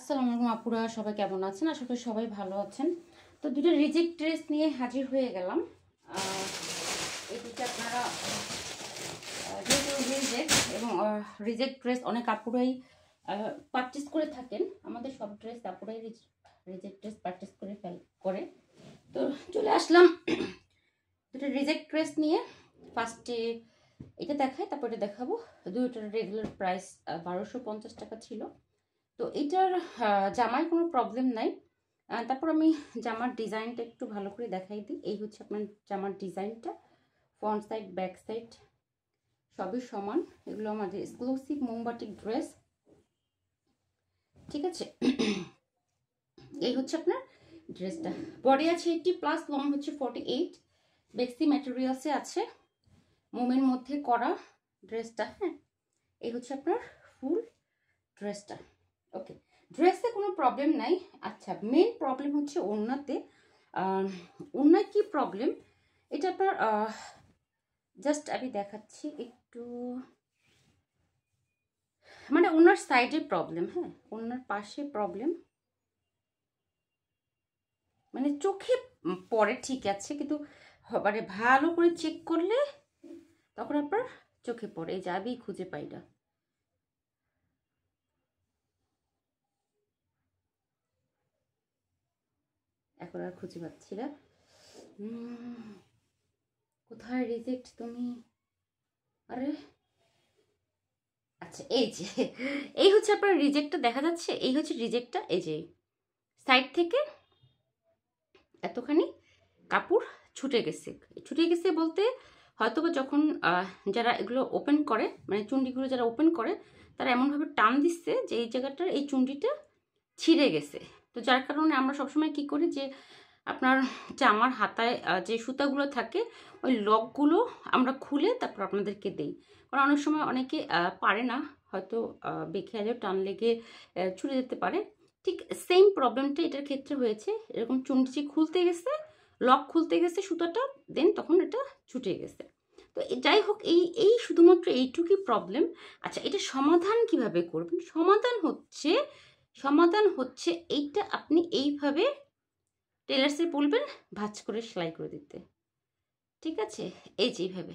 আসসালামু আলাইকুম আপুরা, সবাই কেমন আছেন? আশা করি সবাই ভালো আছেন। তো দুটো রিজেক্ট ড্রেস নিয়ে হাজির হয়ে গেলাম। এই দুটো আপনারা যেহেতু রিজেক্ট এবং রিজেক্ট ড্রেস অনেক আপুরাই পারচেস করে থাকেন। আমাদের সব ড্রেস আপুরাই রিজেক্ট ড্রেস পারচেস করে। তো চলে আসলাম দুটো রিজেক্ট ড্রেস নিয়ে। ফার্স্টে এটা দেখাই, তারপর এটা দেখাবো। দুটোর রেগুলার প্রাইস 1250 টাকা ছিল। তো এটার জামায় কোনো প্রবলেম নাই। তারপর আমি জামার ডিজাইনটা একটু ভালো করে দেখাই দিই। এই হচ্ছে আপনার জামার ডিজাইনটা, ফ্রন্ট সাইড ব্যাক সাইড সবই সমান। এগুলো আমাদের এক্সক্লুসিভ মোমবাটিক ড্রেস, ঠিক আছে? এই হচ্ছে আপনার ড্রেসটা। বডি আছে 80+, লং হচ্ছে 48, বেক্সি ম্যাটেরিয়ালসে আছে, মোমের মধ্যে করা ড্রেসটা। হ্যাঁ, এই হচ্ছে আপনার ফুল ড্রেসটা। ওকে, ড্রেসে কোনো প্রবলেম নাই। আচ্ছা, মেন প্রবলেম হচ্ছে ওড়নাতে। ওড়নায় কি প্রবলেম এটা আপনার জাস্ট আমি দেখাচ্ছি একটু। মানে ওনার সাইডে প্রবলেম, হ্যাঁ, ওনার পাশে প্রবলেম। মানে চোখে পড়ে ঠিক আছে, কিন্তু মানে ভালো করে চেক করলে তখন আপনার চোখে পড়ে। এই যাবি খুঁজে পাই না। এখন আর খুঁজে পাচ্ছি না। কোথায় রিজেক্ট তুমি? আরে আচ্ছা, এই যে এই হচ্ছে আপনার রিজেক্টটা দেখা যাচ্ছে। এই হচ্ছে রিজেক্টটা। এই যে সাইড থেকে এতখানি কাপড় ছুটে গেছে বলতে হয়তো বা যখন যারা এগুলো ওপেন করে, মানে চুন্ডিগুলো যারা ওপেন করে, তারা এমনভাবে টান দিচ্ছে যে এই জায়গাটার এই চুন্ডিটা ছিঁড়ে গেছে। তো যার কারণে আমরা সবসময় কি করি যে আপনার জামার হাতায় যে সুতাগুলো থাকে ওই লকগুলো আমরা খুলে তারপর আপনাদেরকে দিই। কারণ অনেক সময় অনেকে পারে না, হয়তো বেখেয়ালেও টান লেগে ছুটে যেতে পারে। ঠিক সেম প্রবলেমটা এটার ক্ষেত্রে হয়েছে। এরকম চুন্ডিটি খুলতে গেছে, লক খুলতে গেছে সুতাটা, দেন তখন এটা ছুটে গেছে। তো যাই হোক, এই শুধুমাত্র এইটুকুই প্রবলেম। আচ্ছা, এটা সমাধান কিভাবে করবেন? সমাধান হচ্ছে এইটা আপনি এইভাবে টেলার্সে বলবেন ভাঁজ করে সেলাই করে দিতে, ঠিক আছে? এই যে এইভাবে,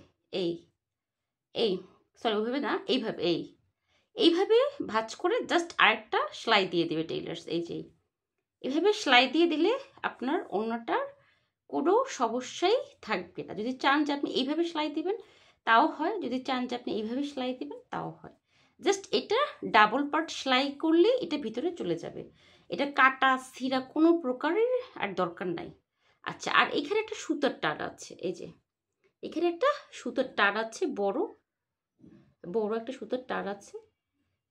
এই সরি ওইভাবে না, এইভাবে ভাঁজ করে জাস্ট আরেকটা সেলাই দিয়ে দেবে টেলার্স। এই যে এইভাবে সেলাই দিয়ে দিলে আপনার ওড়নাটার কোনো সমস্যাই থাকবে না। যদি চান যে আপনি এইভাবে সেলাই দিবেন তাও হয়, যদি চান যে আপনি এইভাবে সেলাই দিবেন তাও হয়। জাস্ট এটা ডাবল পার্ট সেলাই করলে এটা ভিতরে চলে যাবে। এটা কাটা ছিঁড়া কোনো প্রকারের আর দরকার নাই। আচ্ছা, আর এখানে একটা সুতার টান আছে। এই যে এখানে একটা সুতার টান আছে, বড় একটা সুতার টান আছে।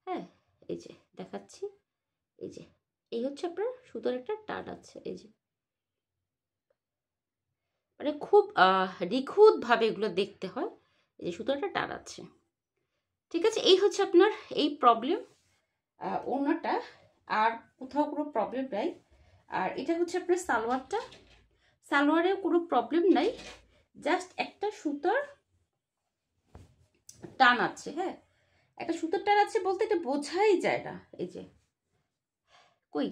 হ্যাঁ, এই যে দেখাচ্ছি। এই যে এই হচ্ছে আপনার সুতার একটা টান আছে। এই যে মানে খুব নিখুঁতভাবে এগুলো দেখতে হয়। এই যে সুতাটা টান আছে, ঠিক আছে? এই হচ্ছে আপনার এই প্রবলেম ওড়নাটা, আর কোথাও কোনো প্রবলেম নাই। আর এটা হচ্ছে আপনার সালোয়ারটা। সালোয়ারে কোনো প্রবলেম নাই, জাস্ট একটা সুতার টান আছে। হ্যাঁ, একটা সুতার টান আছে বলতে এটা বোঝাই যায় না। এই যে কই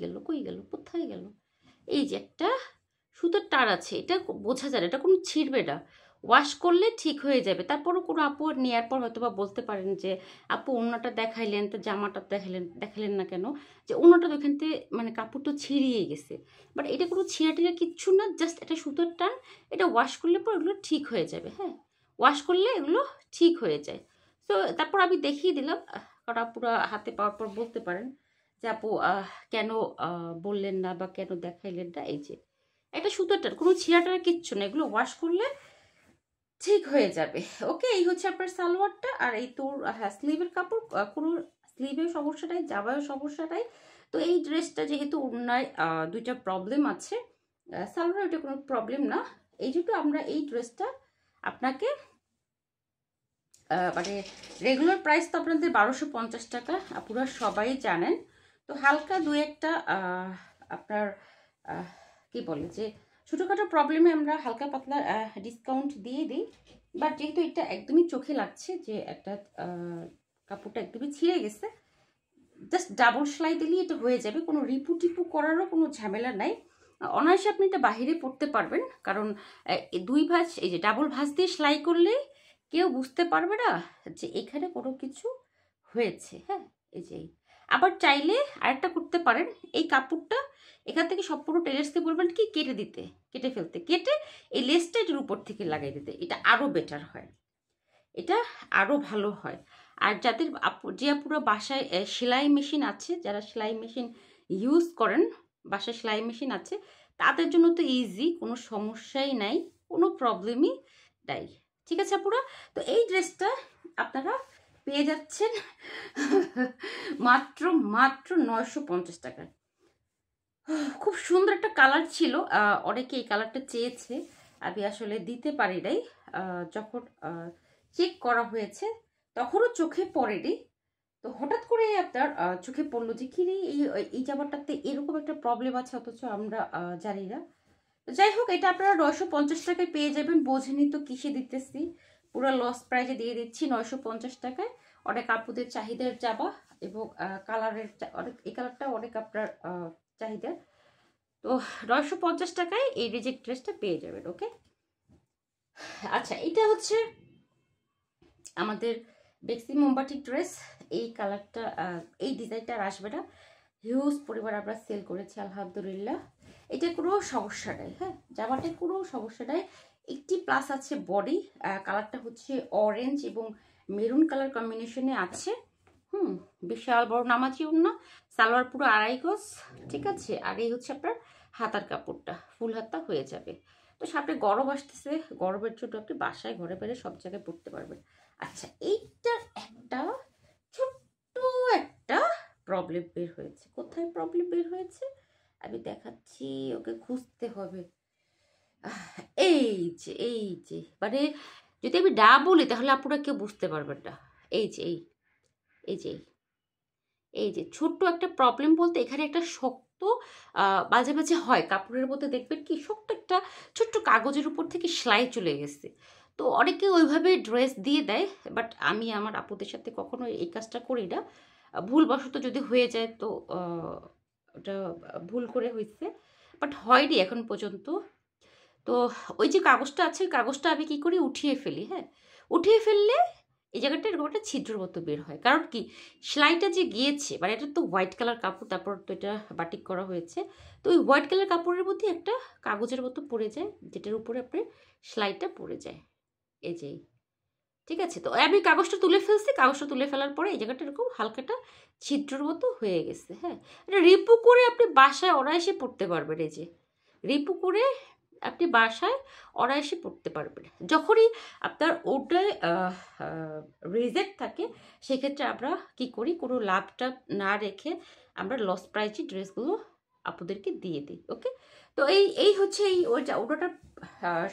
গেল কোথায় গেল? এই যে একটা সুতোর টার আছে, এটা বোঝা যায়, এটা কোনো ছিঁড়বে না, ওয়াশ করলে ঠিক হয়ে যাবে। তারপরও কোনো আপু নেওয়ার পর হয়তো বা বলতে পারেন যে আপু ওড়নাটা দেখাইলেন তো জামাটা দেখালেন না কেন, যে ওড়নাটা ওইখান থেকে মানে কাপড় তো ছিঁড়িয়ে গেছে। বাট এটা কোনো ছিঁড়া টিড়া কিচ্ছু না, জাস্ট একটা সুতোর টান। এটা ওয়াশ করলে পর এগুলো ঠিক হয়ে যাবে। হ্যাঁ, ওয়াশ করলে এগুলো ঠিক হয়ে যায়। তো তারপর আমি দেখিয়ে দিলাম, কারণ আপুরা হাতে পাওয়ার পর বলতে পারেন যে আপু কেন বললেন না বা কেন দেখাইলেন না। এই যে একটা সুতোটার কোনো ছিঁড়াটার কিচ্ছু না, এগুলো ওয়াশ করলে ঠিক হয়ে যাবে। ওকে, এই হচ্ছে আপনার সালোয়ারটা। আর এই তোর হ্যাঁ স্লিভের কাপড়, কোনো স্লিভেও সমস্যা নাই, জামায়ও সমস্যা নাই। তো এই ড্রেসটা যেহেতু ওড়নায় দুইটা প্রবলেম আছে, সালোয়ারে ওইটা কোনো প্রবলেম না। এই জন্য আমরা এই ড্রেসটা আপনাকে মানে রেগুলার প্রাইস তো আপনাদের 1250 টাকা, আপনারা সবাই জানেন। তো হালকা দু একটা আপনার কি বলে যে ছোটোখাটো প্রবলেমে আমরা হালকা পাতলা ডিসকাউন্ট দিয়ে দিই। বাট যেহেতু এটা একদমই চোখে লাগছে যে একটা কাপড়টা একদমই ছিঁড়ে গেছে, জাস্ট ডাবল সেলাই দিলেই এটা হয়ে যাবে, কোনো রিপু টিপু করারও কোনো ঝামেলা নাই। অনায়াসে আপনি এটা বাহিরে পরতে পারবেন, কারণ দুই ভাঁজ এই যে ডাবল ভাঁজ দিয়ে সেলাই করলে কেউ বুঝতে পারবে না যে এখানে কোনো কিছু হয়েছে। হ্যাঁ, এই যে আবার চাইলে আরেকটা করতে পারেন, এই কাপড়টা এখান থেকে সব পুরো টেলার্সকে বলবেন কি কেটে দিতে, কেটে ফেলতে, কেটে এই লেসটা এটার উপর থেকে লাগাই দিতে, এটা আরও বেটার হয়, এটা আরও ভালো হয়। আর যাদের যে আপুরা বাসায় সেলাই মেশিন আছে, যারা সেলাই মেশিন ইউজ করেন, বাসায় সেলাই মেশিন আছে, তাদের জন্য তো ইজি, কোনো সমস্যাই নাই, কোনো প্রবলেমই নাই। ঠিক আছে আপুরা, তো এই ড্রেসটা আপনারা পেয়ে যাচ্ছেন মাত্র মাত্র 950 টাকায়। খুব সুন্দর একটা কালার ছিল, অনেকে এই কালারটা চেয়েছে, আমি আসলে দিতে পারি নাই। যখন চেক করা হয়েছে তখনও চোখে পড়েনি, তো হঠাৎ করে আপনার চোখে পড়লো যে কি রে এই জামাটাতে এরকম একটা প্রবলেম আছে, অথচ আমরা জানি না। যাই হোক, এটা আপনারা 950 টাকায় পেয়ে যাবেন। বোঝেনি তো কিসে দিতেছি, পুরো লস প্রাইজে দিয়ে দিচ্ছি 950 টাকায়। অনেক আপুদের চাহিদার জামা এবং কালারের অনেক, এই কালারটা অনেক আপনার চাহিদা। তো 950 টাকায় এই রিজেক্ট ড্রেসটা পেয়ে যাবেন। ওকে, আচ্ছা, এটা হচ্ছে আমাদের বেক্সি মোমবাটিক ড্রেস। এই কালারটা, এই ডিজাইনটা আর আসবে না, হিউজ পরিমাণ আমরা সেল করেছি আলহামদুলিল্লাহ। এটা কোনো সমস্যা নেই। হ্যাঁ, জামাটা কোনো সমস্যা নেই। একটি প্লাস আছে, বডি কালারটা হচ্ছে অরেঞ্জ এবং মেরুন কালার কম্বিনেশনে আছে। বিশাল বড় নামাজি ওড়না, সালোয়ার পুরো 2.5 গজ। ঠিক আছে, আর এই হচ্ছে আপনার হাতার কাপড়টা, ফুল হাতা হয়ে যাবে। তো সামনে গরম আসতেছে, গরমের জন্য আপনি বাসায় ঘরে বাইরে সব জায়গায় পরতে পারবেন। আচ্ছা, এইটার একটা ছোট্ট একটা প্রবলেম বের হয়েছে। কোথায় প্রবলেম বের হয়েছে আমি দেখাচ্ছি, ওকে খুঁজতে হবে। এই যে মানে যদি আমি না বলি তাহলে আপনারা কেউ বুঝতে পারবেন না। এই যে এই যে এই যে ছোট্ট একটা প্রবলেম বলতে, এখানে একটা শক্ত মাঝে মাঝে হয় কাপড়ের মধ্যে, দেখবেন কি শক্ত একটা ছোট্ট কাগজের উপর থেকে সেলাই চলে গেছে। তো অনেকে ওইভাবে ড্রেস দিয়ে দেয়, বাট আমি আমার আপুদের সাথে কখনো এই কাজটা করি না। ভুলবশত যদি হয়ে যায় তো ওটা ভুল করে হয়েছে, বাট হয়নি এখন পর্যন্ত। তো ওই যে কাগজটা আছে, ওই কাগজটা আমি কি করি উঠিয়ে ফেলি। হ্যাঁ, উঠিয়ে ফেললে এই জায়গাটা এরকম একটা ছিদ্রের মতো বের হয়। কারণ কি, সেলাইটা যে গিয়েছে, মানে এটা তো হোয়াইট কালার কাপড়, তারপর তো এটা বাটিক করা হয়েছে, তো ওই হোয়াইট কালার কাপড়ের মধ্যে একটা কাগজের মতো পড়ে যায়, যেটার উপরে আপনার সেলাইটা পড়ে যায়। এই যে, ঠিক আছে, তো আমি কাগজটা তুলে ফেলছি, কাগজটা তুলে ফেলার পরে এই জায়গাটা এরকম হালকাটা ছিদ্রের মতো হয়ে গেছে। হ্যাঁ, এটা রিপু করে আপনি বাসায় অনায়াসে পড়তে পারবেন। এই যে রিপু করে আপনি বাসায় অনায়াসে পড়তে পারবেন। যখনই আপনার ওটায় রিজেক্ট থাকে, সেক্ষেত্রে আমরা কি করি, কোনো লাভটা না রেখে আমরা লস প্রাইজে ড্রেসগুলো আপনাদেরকে দিয়ে দিই। ওকে, তো এই হচ্ছে এই ওটার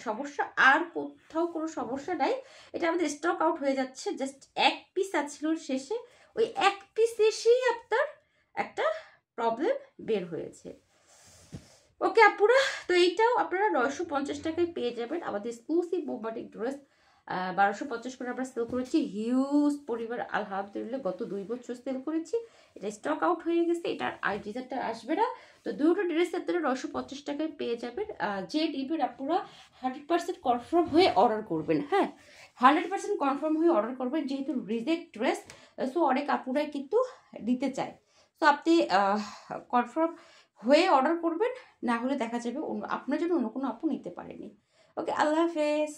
সমস্যা, আর কোথাও কোনো সমস্যা নাই। এটা আমাদের স্টক আউট হয়ে যাচ্ছে, জাস্ট এক পিস আছিল শেষে, ওই এক পিস এসেই আপনার একটা প্রবলেম বের হয়েছে। ওকে আপুরা, তো এইটাও আপনারা 950 টাকায় পেয়ে যাবেন। আমাদের এক্সক্লুসিভ বোম্বাটিক ড্রেস 1250 করে আমরা সেল করেছি, হিউজ পরিবার আলহামদুলিল্লাহ, গত 2 বছর সেল করেছি। এটা স্টক আউট হয়ে গেছে, এটা আর ডিজাইনটা আসবে না। তো দুটো ড্রেস আপনারা 950 টাকায় পেয়ে যাবেন। যে নেবেন আপনারা 100% কনফার্ম হয়ে অর্ডার করবেন। হ্যাঁ, 100% কনফার্ম হয়ে অর্ডার করবেন, যেহেতু রিজেক্ট ড্রেস, সো অনেক আপুরাই কিন্তু দিতে চায়। তো আপনি কনফার্ম হয়ে অর্ডার করবেন, না হলে দেখা যাবে আপনার জন্য অন্য কোনো আপু নিতে পারেনি। ওকে, আল্লাহ হাফেজ।